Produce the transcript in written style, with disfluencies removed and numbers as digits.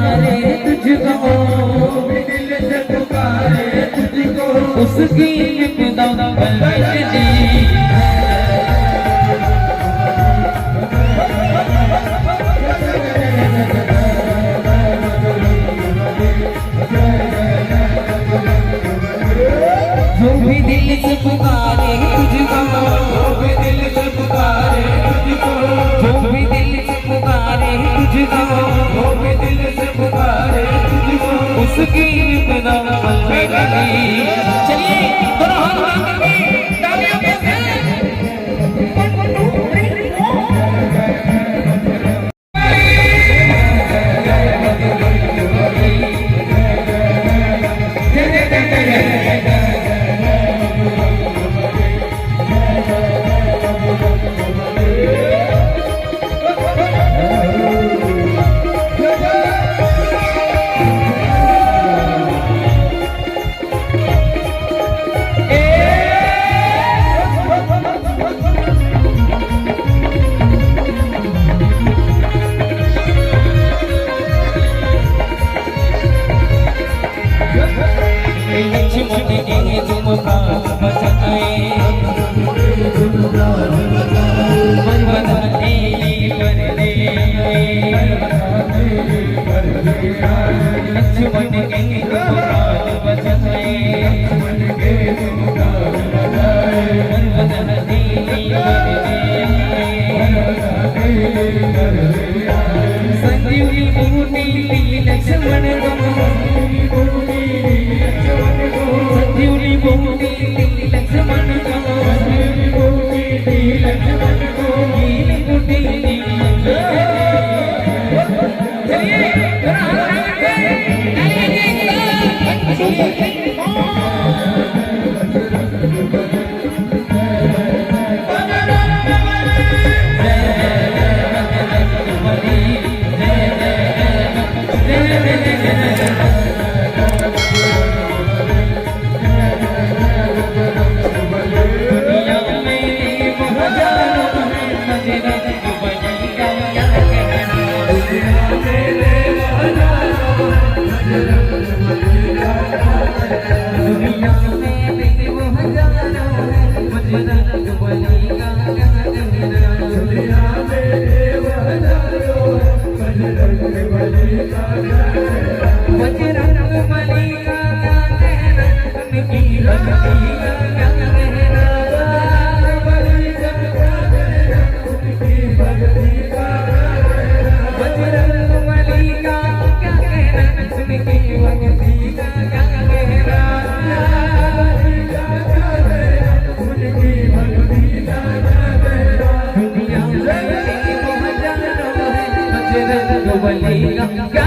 पुकारे तुझको, दिल से पुकारे तुझको, उसकी इब्तिदा बख्श दी। जो भी दिल से पुकारे तुझको, जो भी दिल से पुकारे तुझको, जो भी दिल से पुकारे तुझको, जो भी दिल से पुकारे तुझको, उसकी इब्तिदा बख्श दी। चलिए दोनों हाथ मिलाकर तालियों के साथ संजीवनी बूटी लक्ष्मण को, संजीवनी बूटी लक्ष्मण को, लक्ष्मण को बूटी। बजरंग बली का